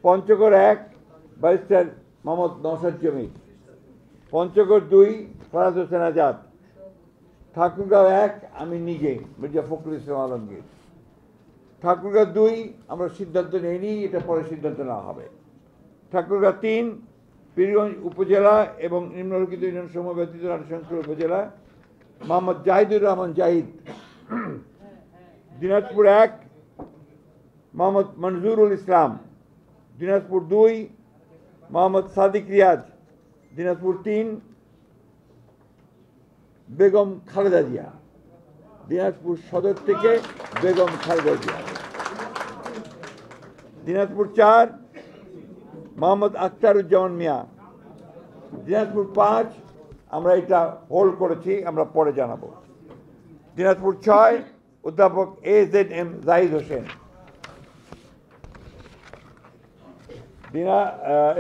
Panchagarh 1 barrister Mohammad Naushad জমির, পঞ্চগড় 2 ফরাজ হোসেন আজাদ, ঠাকুরগাঁও 1 আমি নিজে মির্জা ফখরুল ইসলাম আলমগীর। ঠাকুরগাঁও 2 আমরা সিদ্ধান্ত নেইনি, এটা পরে সিদ্ধান্ত নেওয়া হবে। ঠাকুরগাঁও 3 পীরগঞ্জ উপজেলা এবং নিম্নলিখিত ইউনিয়ন সমূহ ব্যতীত রানীশঙ্কর উপজেলা মোহাম্মদ জাহিদুর রহমান জাহিদ। দিনাজপুর 1 মোহাম্মদ মনজুরুল ইসলাম, দিনাজপুর 2 মোহাম্মদ সাদিক রিয়াজ, দিনাজপুর 3 বেগম খালেদা জিয়া, দিনাজপুর সদর থেকে বেগম খালেদা জিয়া। দিনাজপুর 4 মোহাম্মদ আখতারুজ্জামান মিয়া, দিনাজপুর 5 আমরা এটা হোল্ড করেছি, আমরা পরে জানাবো। দিনাজপুর 6 অধ্যাপক AZM জাহিদ হোসেন।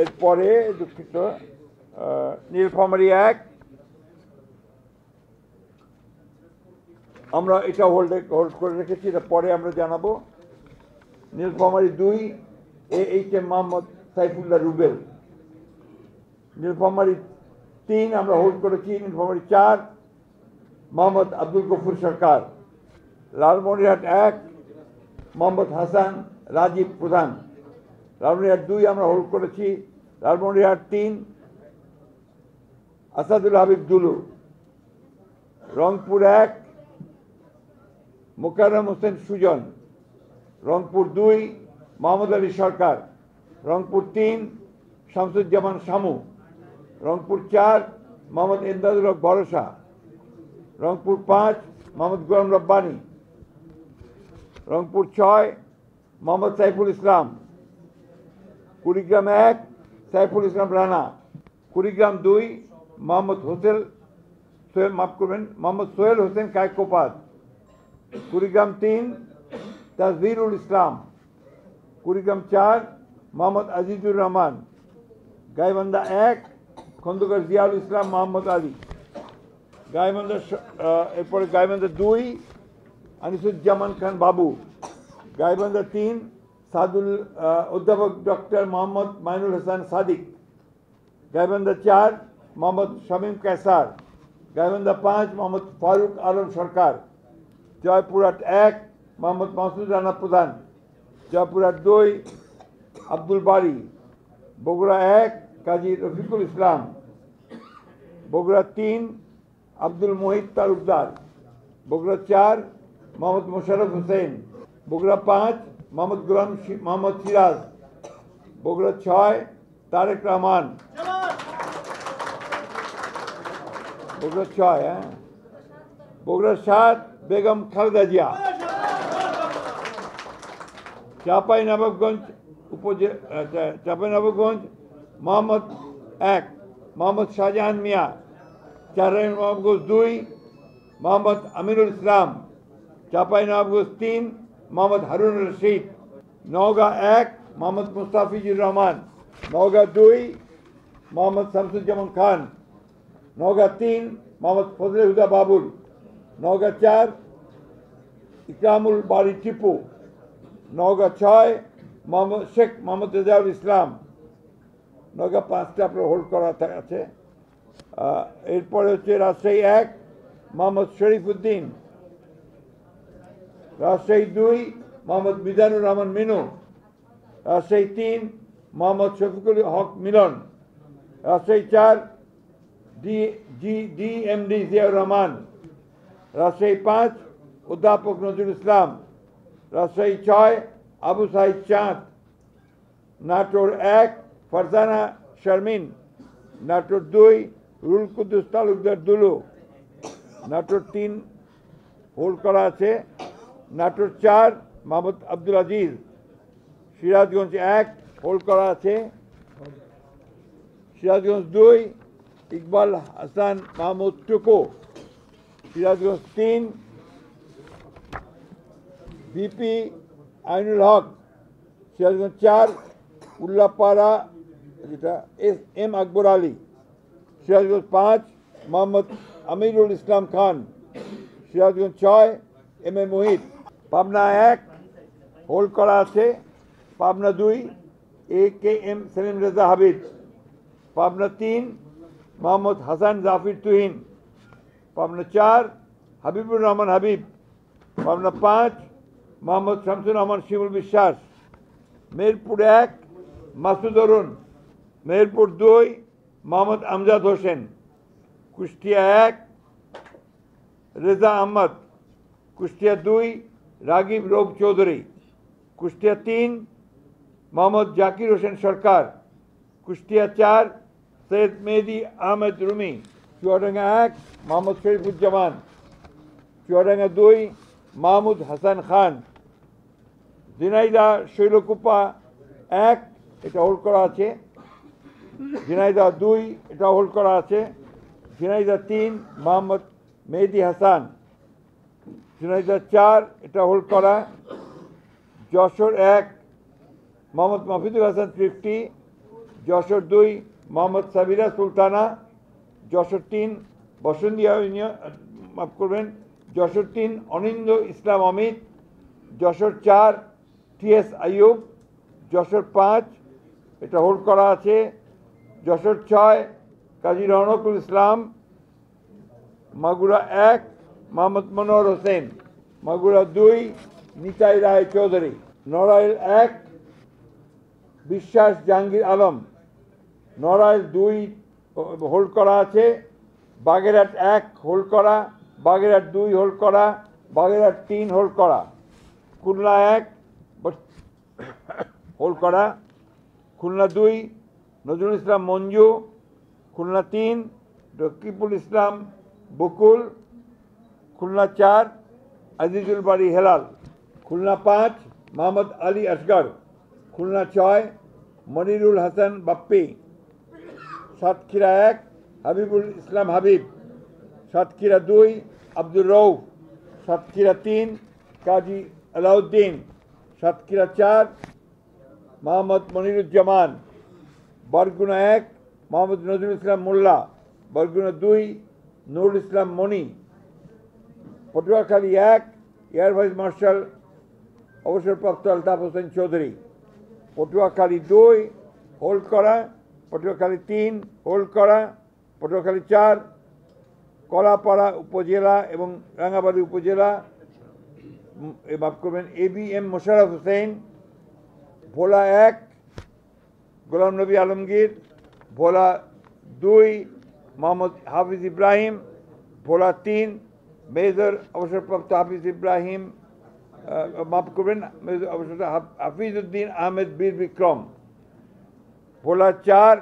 এরপরে দুঃখিত নীলফামারী 1 আমরা এটা হোল্ড করে রেখেছি, এটা পরে আমরা জানাবো। নীলফামারী 2 AHM মোহাম্মদ সাইফুল্লাহ রুবেল। নীলফামারী 3 আমরা হোল্ড করেছি। নীলফামারী 4 মোহাম্মদ আব্দুল গফুর সরকার। লালমনিরহাট 1 মোহাম্মদ হাসান রাজীব প্রধান। লালমনিরহাট 2 আমরা হোল্ড করেছি। লালমনিরহাট 3 আসাদুল হাবিব দুলু। রংপুর 1 মোকাররম হোসেন সুজন। রংপুর 2 মোহাম্মদ আলী সরকার। রংপুর 3 শামসুজ্জামান শামু। রংপুর 4 মোহাম্মদ এমদাদুল হক ভরসা। রংপুর 5 মোহাম্মদ গোলাম রব্বানী। রংপুর 6 মোহাম্মদ সাইফুল ইসলাম। কুড়িগ্রাম 1 সাইফুল ইসলাম রানা। কুড়িগ্রাম 2 মোহাম্মদ সোহেল হোসেন কায়কোপাত। কুড়িগ্রাম 3 তাজভিরুল ইসলাম। কুড়িগ্রাম 4 মোহাম্মদ আজিজুর রহমান। গাইবান্ধা 1 খন্দকার জিয়াউল ইসলাম মোহাম্মদ আলী। এরপরে গাইবান্ধা 2 আনিসুজ্জামান খান বাবু। গাইবান্ধা 3 অধ্যাপক ডক্টর মোহাম্মদ মাইনুল হাসান সাদিক। গাইবান্ধা 4 মোহাম্মদ শামীম কায়সার। গাইবান্ধা 5 মোহাম্মদ ফারুক আলম সরকার। জয়পুরহাট 1 মোহাম্মদ মাসুদ রানা প্রধান। জয়পুরহাট 2 আব্দুল বারী। বগুড়া 1 কাজী রফিকুল ইসলাম। বগুড়া 3 আব্দুল মোহিত তালুকদার। বগুড়া 4 মোহাম্মদ মোশাররফ হোসেন। বগুড়া 5 মোহাম্মদ সিরাজ। বগুড়া 6 তারেক রহমান। বগুড়া 6 বগুড়া 7 বেগম খালেদা জিয়া। চাঁপাইনবাবগঞ্জ মোহাম্মদ 1 মোহাম্মদ শাহজাহান মিয়া। চাঁপাইনবাবগঞ্জ 2 মোহাম্মদ আমিরুল ইসলাম। চাঁপাইনবাবগঞ্জ 3 মোহাম্মদ হারুন রশিদ। নওগাঁ 1 মোহাম্মদ মুস্তাফিজুর রহমান। নওগাঁ 2 মোহাম্মদ শামসুজ্জামান খান। নওগাঁ 3 মোহাম্মদ ফজলে হুদা বাবুল। নওগাঁ 4 ইকরামুল বারী টিপু। নওগাঁ 6 শেখ মোহাম্মদ রেজাউল ইসলাম। নওগাঁ 5টা আপনার হোল্ড করা আছে। এরপরে হচ্ছে রাজশাহী 1 মোহাম্মদ শরীফ উদ্দিন। রাজশাহী 2 মোহাম্মদ মিজানুর রহমান মিনু। রাজশাহী 3 মোহাম্মদ শফিকুল হক মিলন। রাজশাহী 4 DMD জিয়াউর রহমান। রাজশাহী 5 অধ্যাপক নজরুল ইসলাম। রাজশাহী 6 আবু সাইদ চাঁদ। নাটোর 1 ফারজানা শারমিন। নাটোর 2 রুল কুদ্দুস তালুকদার দুলু। নাটোর 3 হোল্ড করা আছে। নাটোর 4 মোহাম্মদ আব্দুল আজিজ। সিরাজগঞ্জ 1 হোল্ড করা আছে। সিরাজগঞ্জ 2 ইকবাল হাসান মাহমুদ টুকু। সিরাজগঞ্জ 3 ভিপি আইনুল হক। সিরাজগঞ্জ 4 উল্লাপাড়া যেটা M Akbar Ali. Sirajganj 5 Mohammad Amirul Islam Khan. Sirajganj 6 M.A. Muhith. Pabna 1 hold করা আছে। পাবনা 2 AKM সেলিম রেজা হাবিব। পাবনা 3 মোহাম্মদ হাসান জাফির তুহিন। পাবনা 4 হাবিবুর রহমান হাবিব। পাবনা 5 মোহাম্মদ শামসুর রহমান শিমুল বিশ্বাস। মেহেরপুর 1 মাসুদ অরুণ। মেহেরপুর 2 মোহাম্মদ আমজাদ হোসেন। কুষ্টিয়া 1 রেজা আহমদ। কুষ্টিয়া 2 রাগিব রৌফ চৌধুরী। কুষ্টিয়া 3 মোহাম্মদ জাকির হোসেন সরকার। কুষ্টিয়া 4 সৈয়দ মেহেদি আহমেদ রুমি। চুয়াডাঙ্গা 1 মোহাম্মদ শরীফুজ্জামান। চুয়াডাঙ্গা 2 মাহমুদ হাসান খান। ঝিনাইদহ শৈলকুপা 1 এটা হোল্ড করা আছে। ঝিনাইদহ 2 এটা হোল্ড করা আছে। ঝিনাইদহ 3 মোহাম্মদ মেহেদি হাসান। ঝিনাইদহ 4 এটা হোল্ড করা। যশোর 1 মোহাম্মদ মাহফুজুল হাসান তৃপ্তি। যশোর 2 মোহাম্মদ সাবিরা সুলতানা। যশোর 3 বসন্তিয়া ইউনিয়ন মাফ করবেন যশোর 3 অনিন্দ ইসলাম অমিত। যশোর 4 TS আইয়ুব। যশোর 5 এটা হোল্ড করা আছে। যশোর 6 কাজী রওনকুল ইসলাম। মাগুরা 1 মোহাম্মদ মনোহর হোসেন। মাগুরা 2 নিতাই রায় চৌধুরী। নড়াইল 1 বিশ্বাস জাহাঙ্গীর আলম। নড়াইল 2 হোল্ড করা আছে। বাগেরহাট 1 হোল্ড করা। বাগেরহাট 2 হোল্ড করা। বাগেরহাট 3 হোল্ড করা। খুলনা 1 হোল্ড করা। খুলনা 2 নজরুল ইসলাম মঞ্জু। খুলনা 3 রকিবুল ইসলাম বকুল। খুলনা 4 আজিজুল বাড়ি হেলাল। খুলনা 5 মোহাম্মদ আলী আসগর। খুলনা 6 মনিরুল হাসান বাপ্পি। সাতক্ষীরা 1 হাবিবুল ইসলাম হাবিব। সাতক্ষীরা 2 আব্দুর রৌফ। সাতক্ষীরা 3 কাজী আলাউদ্দিন। সাতক্ষীরা 4 মোহাম্মদ মনিরুজ্জামান। বরগুনা 1 মোহাম্মদ নজরুল ইসলাম মোল্লা। বরগুনা 2 নুরুল ইসলাম মনি। পটুয়াখালী 1 এয়ার ভাইস মার্শাল অবসরপ্রাপ্ত আলতাফ হোসেন চৌধুরী। পটুয়াখালী 2 হোল্ড করা। পটুয়াখালী 3 হোল্ড করা। পটুয়াখালী 4 কলাপাড়া উপজেলা এবং রাঙ্গাবাড়ি উপজেলা মাফ করবেন ABM মোশাররফ হোসেন। ভোলা 1 গোলাম নবী আলমগীর। ভোলা 2 মোহাম্মদ হাফিজ ইব্রাহিম। ভোলা 3 মেজর অবসরপ্রাপ্ত হাফিজ ইব্রাহিম মাফ করবেন মেজর অবসর হাফিজউদ্দিন আহমেদ বীর বিক্রম। ভোলা 4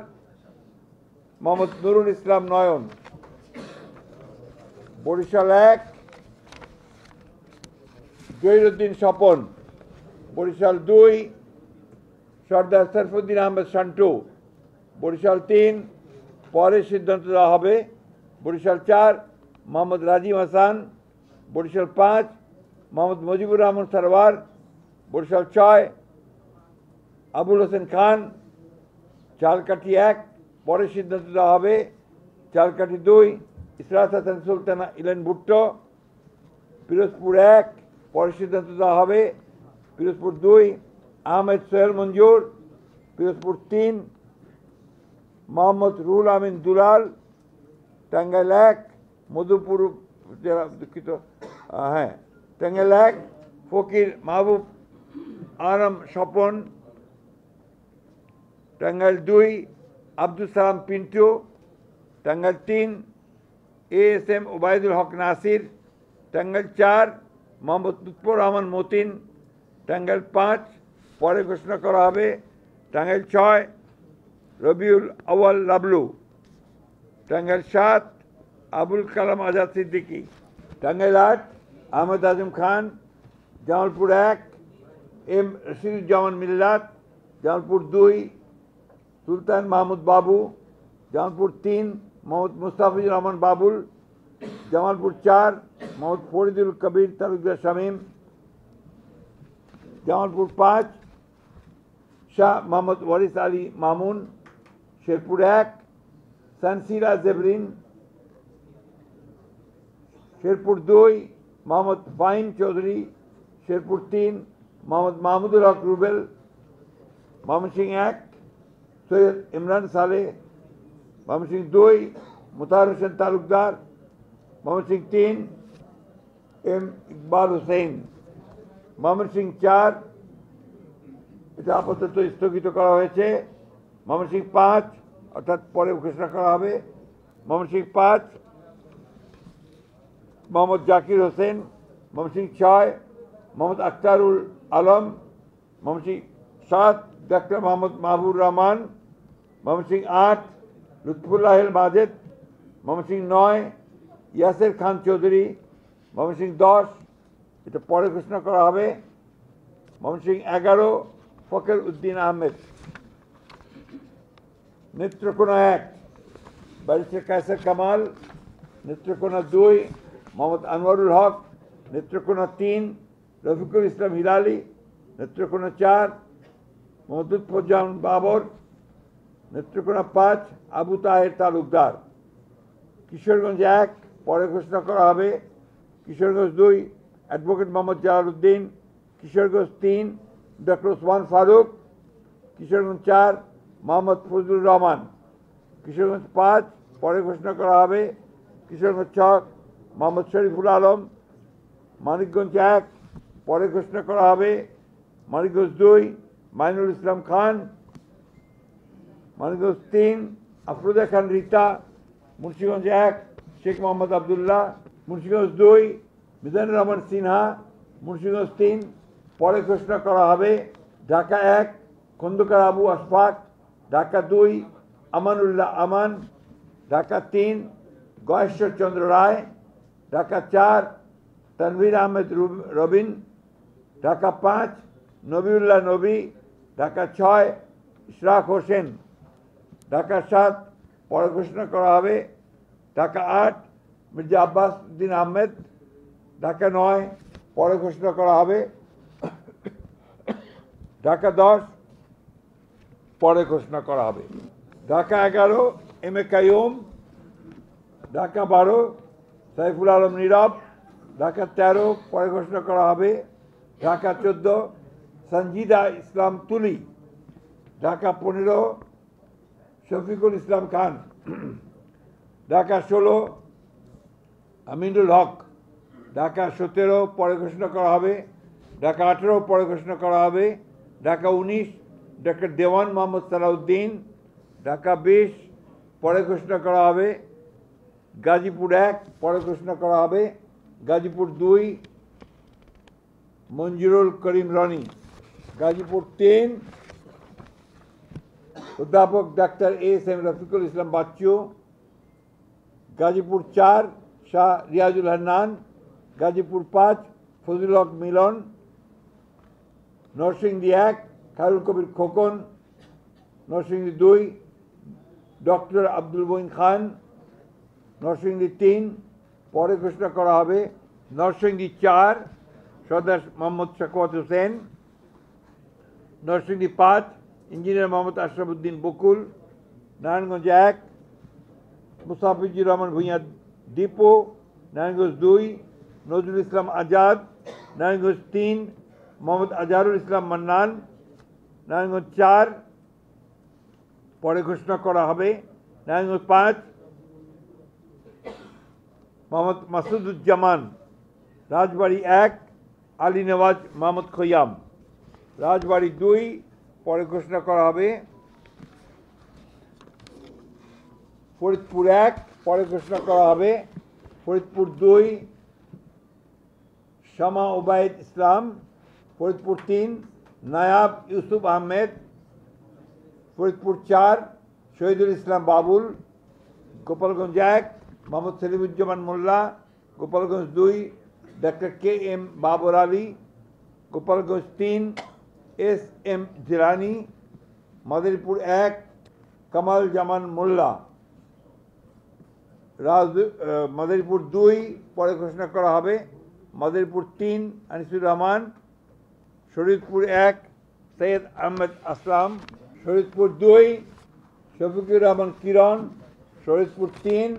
মোহাম্মদ নুরুল ইসলাম নয়ন। বরিশাল 1 জহিরুদ্দিন স্বপন। বরিশাল 2 সর্দার সরফুদ্দিন আহমেদ শান্টু। বরিশাল 3 পরে সিদ্ধান্ত দেওয়া হবে। বরিশাল 4 মোহাম্মদ রাজিম হাসান। বরিশাল 5 মোহাম্মদ মুজিবুর রহমান সরওয়ার। বরিশাল 6 আবুল হোসেন খান। চালকাঠি 1 পরে সিদ্ধান্ত দেওয়া হবে। চালকাঠি 2 ইসরাত হাসান সুলতানা ইলেন ভুট্টো। পিরোজপুর 1 পরে সিদ্ধান্ত দেওয়া হবে। পিরোজপুর 2 আহমেদ সোহেল মঞ্জুর। পিরোজপুর 3 মোহাম্মদ রুহুল আমিন দুলাল। টাঙ্গাইল 1 মধুপুর দুঃখিত হ্যাঁ টাঙ্গাইল 1 ফকির মাহবুব আলম স্বপন। টাঙ্গাইল 2 আব্দুল সালাম পিন্টু। টাঙ্গাইল 3 ASM ওবায়দুল হক নাসির। টাঙ্গাইল 4 মোহাম্মদ লুৎফর রহমান মতিন। টাঙ্গাইল 5 পরে ঘোষণা করা হবে। টাঙ্গাইল 6 রবিউল আউয়াল লাবলু। টাঙ্গাইল 7 আবুল কালাম আজাদ সিদ্দিকী। টাঙ্গাইল 8 আহমদ আজম খান। জামালপুর 1 M রশিদুজ্জামান মিল্লাত। জামালপুর 2 সুলতান মাহমুদ বাবু। জামালপুর 3 মোহাম্মদ মুস্তাফিজুর রহমান বাবুল। জামালপুর 4 মোহাম্মদ ফরিদুল কবির তালুকদার শামীম। জামালপুর 5 শাহ মোহাম্মদ ওয়ারিস আলী মামুন। শেরপুর 1 সানসিরা জেবরিন। শেরপুর 2 মোহাম্মদ ফাহিম চৌধুরী। শেরপুর 3 মোহাম্মদ মাহমুদুল হক রুবেল। ময়মনসিংহ 1 সৈয়দ ইমরান সালেহ, ময়মনসিংহ 2 মুতাহার হোসেন তালুকদার, ময়মনসিংহ 3 এম ইকবাল হোসেন, ময়মনসিংহ 4 এটা আপাতত স্থগিত করা হয়েছে, ময়মনসিংহ 5 অর্থাৎ পরে ঘোষণা করা হবে, ময়মনসিংহ 5 মোহাম্মদ জাকির হোসেন, ময়মনসিংহ 6 মোহাম্মদ আখতারুল আলম, ময়মনসিংহ 7 ডক্টর মোহাম্মদ মাহবুর রহমান, ময়মনসিংহ 8 লুৎফুল্লাহ মাজেদ, ময়মনসিংহ 9 ইয়াসের খান চৌধুরী, ময়মনসিংহ 10 এটা পরে ঘোষণা করা হবে, ময়মনসিংহ 11 ফখর উদ্দিন আহমেদ। নেত্রকোনা 1 ব্যারিস্টার কায়সার কামাল, নেত্রকোনা 2 মোহাম্মদ আনোয়ারুল হক, নেত্রকোনা 3 রফিকুল ইসলাম হিলালি, নেত্রকোনা 4 মোহাম্মদ লুৎফুজ্জামান বাবর, নেত্রকোনা 5 আবু তাহের তালুকদার। কিশোরগঞ্জ 1 পরে ঘোষণা করা হবে, কিশোরগঞ্জ 2 অ্যাডভোকেট মোহাম্মদ জালালউদ্দিন, কিশোরগঞ্জ 3 ডক্টর ওসমান ফারুক, কিশোরগঞ্জ 4 মোহাম্মদ ফজলুর রহমান, কিশোরগঞ্জ 5 পরে ঘোষণা করা হবে, কিশোরগঞ্জ 6 মোহাম্মদ শরীফুল আলম, মানিকগঞ্জ 1 পরে ঘোষণা করা হবে, মানিকগঞ্জ 2 মাইনুল ইসলাম খান, মানিকগঞ্জ 3 আফরোজা খান রিতা, মুন্সিগঞ্জ 1 শেখ মোহাম্মদ আবদুল্লাহ, মুন্সিগঞ্জ 2 মিজানুর রহমান সিনহা, মুন্সিগঞ্জ 3 পরে ঘোষণা করা হবে, ঢাকা 1 খন্দকার আবু আশফাক, ঢাকা 2 আমানুল্লাহ আমান, ঢাকা 3 গয়েশ্বর চন্দ্র রায়, ঢাকা 4 তানভীর আহমেদ রবিন, ঢাকা 5 নবিউল্লাহ নবী, ঢাকা 6 ইশরাক হোসেন, ঢাকা 7 পরে ঘোষণা করা হবে, ঢাকা 8 মির্জা আব্বাস উদ্দিন আহমেদ, ঢাকা 9 পরে ঘোষণা করা হবে, ঢাকা 10 পরে ঘোষণা করা হবে, ঢাকা 11 এম এ কাইয়ুম, ঢাকা 12 সাইফুল আলম নীরব, ঢাকা 13 পরে ঘোষণা করা হবে, ঢাকা 14 সঞ্জিদা ইসলাম তুলি, ঢাকা 15 শফিকুল ইসলাম খান, ঢাকা 16 আমিনুল হক, ঢাকা 17 পরে ঘোষণা করা হবে, ঢাকা 18 পরে ঘোষণা করা হবে, ঢাকা 19 ডক্টর দেওয়ান মোহাম্মদ সালাউদ্দিন, ঢাকা 20 পরে ঘোষণা করা হবে, গাজীপুর 1 পরে ঘোষণা করা হবে, গাজীপুর 2 মঞ্জুরুল করিম রনি, গাজীপুর 3 অধ্যাপক doctor S M Rafiqul Islam Bachchu, Gazipur 4 Shah Riazul Hannan, Gazipur 5 Fazlul হক মিলন, নরসিংদী 1 খায়রুল কবির খোকন, নরসিংদী 2 ডক্টর আব্দুল মঈন খান, নরসিংদী 3 পরে ঘোষণা করা হবে, নরসিংদী 4 সর্দার মোহাম্মদ শাকওয়াত হোসেন, নরসিংদী 5 ইঞ্জিনিয়ার মোহাম্মদ আশরাফুদ্দিন বকুল, নারায়ণগঞ্জ 1 মুস্তাফিজুর রহমান ভূঁইয়া দীপু, নারায়ণগঞ্জ 2 নজরুল ইসলাম আজাদ, নারায়ণগঞ্জ 3 মোহাম্মদ আজহারুল ইসলাম মান্নান, নারায়ণগঞ্জ 4 পরে ঘোষণা করা হবে, নারায়ণগঞ্জ 5 মোহাম্মদ মাসুদুজ্জামান, রাজবাড়ী 1 আলী নওয়াজ মোহাম্মদ খৈয়াম, রাজবাড়ী 2 পরে ঘোষণা করা হবে, ফরিদপুর 1 পরে ঘোষণা করা হবে, Faridpur 2 Shama Obaid Islam, Faridpur 3 Nayab Yusuf Ahmed, Faridpur 4 Shahidul Islam Babul, Gopalganj 1 Mohammad Selimuzzaman Mollah, Gopalganj 2 doctor K M Babar Ali, Gopalganj 3 S M Jilani, Madaripur 1 Kamal Zaman Mollah, Madaripur 2 পরে ঘোষণা করা হবে, মাদারীপুর 3 আনিসুর রহমান, শরীয়তপুর 1 সৈয়দ আহমেদ আসলাম, শরীয়তপুর 2 শফিকুর রহমান কিরণ, শরীয়তপুর 3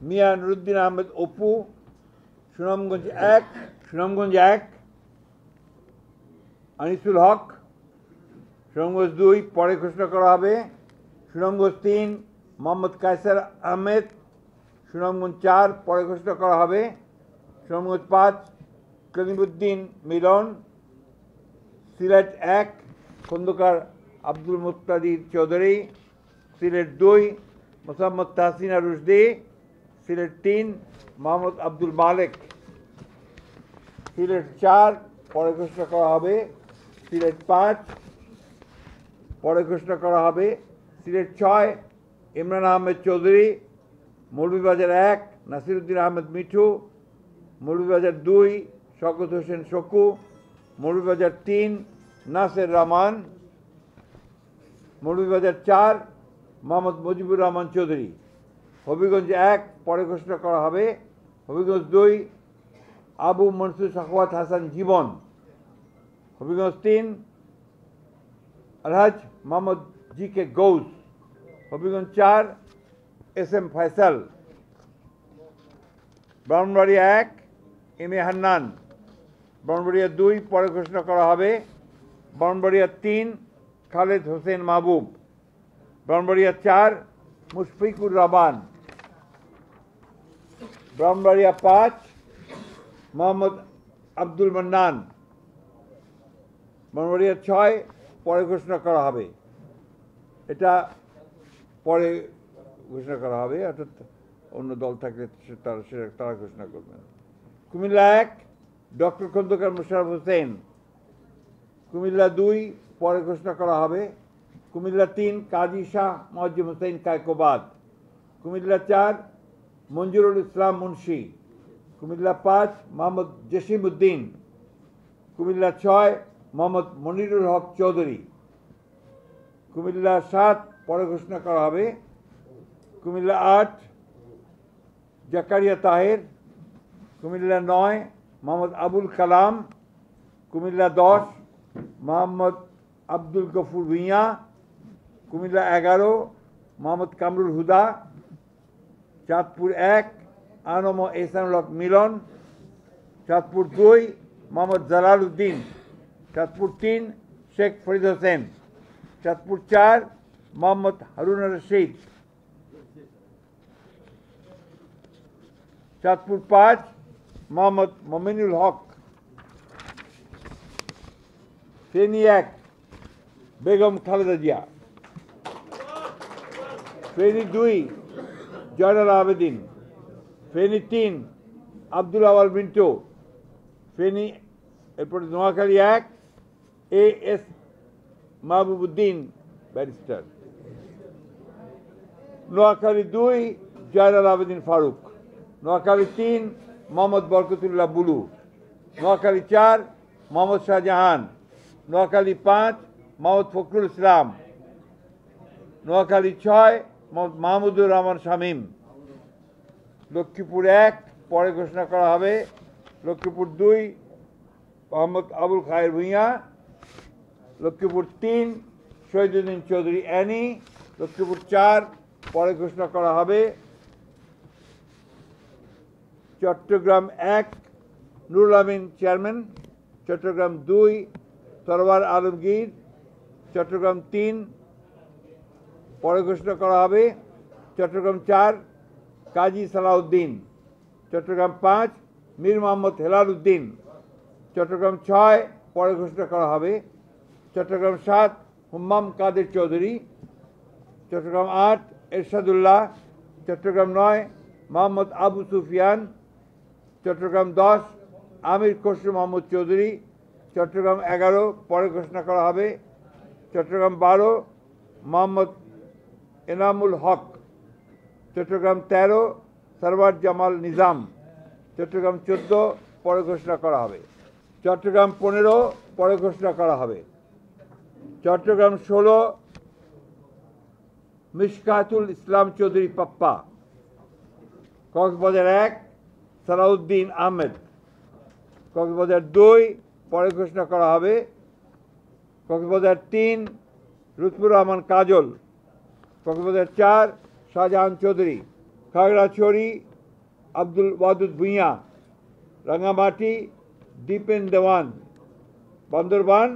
মিয়া নুরুদ্দিন আহমেদ অপু, সুনামগঞ্জ 1 আনিসুল হক, সুনামগঞ্জ 2 পরে ঘোষণা করা হবে। সুনামগঞ্জ 3 মোহাম্মদ কায়সার আহমেদ। সুনামগঞ্জ 4 পরে ঘোষণা করা হবে। সুনামগঞ্জ 5 কলিমুদ্দিন মিলন। সিলেট 1 খন্দকার আব্দুল মুক্তাদির চৌধুরী। সিলেট 2 মোসাম্মদ তাহসিনা রুশদি। সিলেট 3 মোহাম্মদ আব্দুল মালেক। সিলেট 4 পরে ঘোষণা করা হবে। সিলেট 5 পরে ঘোষণা করা হবে। সিলেট 6 ইমরান আহমেদ চৌধুরী। মৌলভীবাজার 1 নাসিরুদ্দিন আহমেদ মিঠু। মৌলভীবাজার 2 শওকত হোসেন শকু। মৌলভীবাজার 3 নাসের রহমান। মৌলভীবাজার 4 মোহাম্মদ মুজিবুর রহমান চৌধুরী। হবিগঞ্জ 1 পরে ঘোষণা করা হবে। Habiganj 2 Abu Mansur Sakhawat Hasan Jibon. Habiganj 3 Alhaj Mohammad G K Gaus. Habiganj 4 S M Faisal. Brahmanbaria 1 M A Hannan. Brahmanbaria 2 পরে ঘোষণা করা হবে। ব্রাহ্মণবাড়িয়া 3 খালেদ হোসেন মাহবুব। ব্রাহ্মণবাড়িয়া 4 মুশফিকুর রহমান। ব্রাহ্মণবাড়িয়া 5 মোহাম্মদ আব্দুল মান্নান। ব্রাহ্মণবাড়িয়া 6 পরে ঘোষণা করা হবে। এটা পরে ঘোষণা করা হবে, অর্থাৎ অন্য দল থাকলে তারা ঘোষণা করবেন। কুমিল্লা 1 ডক্টর খন্দকার মোশাররফ হোসেন। কুমিল্লা 2 পরে ঘোষণা করা হবে। কুমিল্লা 3 কাজী শাহ মুয়াজ্জম হোসেন কায়কোবাদ। কুমিল্লা 4 মঞ্জুরুল ইসলাম মুন্সি। কুমিল্লা 5 মোহাম্মদ জসিম উদ্দিন। কুমিল্লা 6 মোহাম্মদ মনিরুল হক চৌধুরী। কুমিল্লা 7 পরে ঘোষণা করা হবে। কুমিল্লা 8 জাকারিয়া তাহের। কুমিল্লা 9 মোহাম্মদ আবুল কালাম। কুমিল্লা 10 মোহাম্মদ আব্দুল গফুর ভুঁইয়া। কুমিল্লা 11 মোহাম্মদ কামরুল হুদা। চাঁদপুর 1 আনম এহসানুল হক মিলন। চাঁদপুর 2 মোহাম্মদ জালাল উদ্দিন। চাঁদপুর 3 শেখ ফরিদ হোসেন। চাঁদপুর 4 মোহাম্মদ হারুন রশিদ। চাঁদপুর 5 মোহাম্মদ মমিনুল হক। ফেনী 1 বেগম খালেদা জিয়া। ফেনী 2 জয়নাল আবেদিন। ফেনী 3 আব্দুল আওয়াল মিন্টু। ফেনী এরপরে Noakhali 1 A S Mahbubuddin barrister. Noakhali 2 Joynal Abedin Faruk. Noakhali 3 Mohammad Barkatullah Bulu. Noakhali 4 Mohammad Shahjahan. Noakhali 5 Mohammad Fakhrul Islam. Noakhali 6 Mohammad Mahmudur Rahman Shamim. Lakshmipur 1 পরে ঘোষণা করা হবে। লক্ষ্মীপুর 2 মোহাম্মদ আবুল খায়ের ভুঁইয়া। লক্ষ্মীপুর 3 শহীদুদ্দিন চৌধুরী অ্যানি। লক্ষ্মীপুর 4 পরে ঘোষণা করা হবে। চট্টগ্রাম 1 নুরুল আমিন চেয়ারম্যান। চট্টগ্রাম 2 সরওয়ার আলমগীর। চট্টগ্রাম 3 পরে ঘোষণা করা হবে। চট্টগ্রাম 4 কাজী সালাউদ্দিন। চট্টগ্রাম 5 মীর মোহাম্মদ হেলাল উদ্দিন। চট্টগ্রাম 6 পরে ঘোষণা করা হবে। চট্টগ্রাম 7 হুম্মাম কাদের চৌধুরী। চট্টগ্রাম 8 এরশাদুল্লাহ। চট্টগ্রাম 9 মোহাম্মদ আবু সুফিয়ান। চট্টগ্রাম 10 আমির খসরু মাহমুদ চৌধুরী। চট্টগ্রাম 11 পরে ঘোষণা করা হবে। চট্টগ্রাম 12 মোহাম্মদ এনামুল হক। চট্টগ্রাম 13 সরওয়ার জামাল নিজাম। চট্টগ্রাম 14 পরে ঘোষণা করা হবে। চট্টগ্রাম 15 পরে ঘোষণা করা হবে। চট্টগ্রাম 16 মিশকাতুল ইসলাম চৌধুরী পাপ্পা। কক্সবাজার 1 সালাউদ্দিন আহমেদ। কক্সবাজার 2 পরে ঘোষণা করা হবে। কক্সবাজার 3 লুৎফুর রহমান কাজল। কক্সবাজার 4 শাহজাহান চৌধুরী। খাগড়াছড়ি আব্দুল ওয়াদুদ ভুঁইয়া। রাঙ্গামাটি দীপেন দেওয়ান। বান্দরবান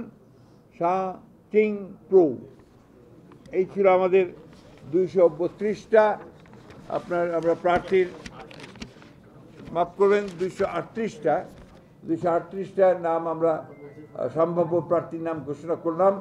শাহ চিং প্রু। এই ছিল আমাদের 232টা আমরা প্রার্থীর, মাফ করবেন 238টা নাম আমরা সম্ভাব্য প্রার্থীর নাম ঘোষণা করলাম।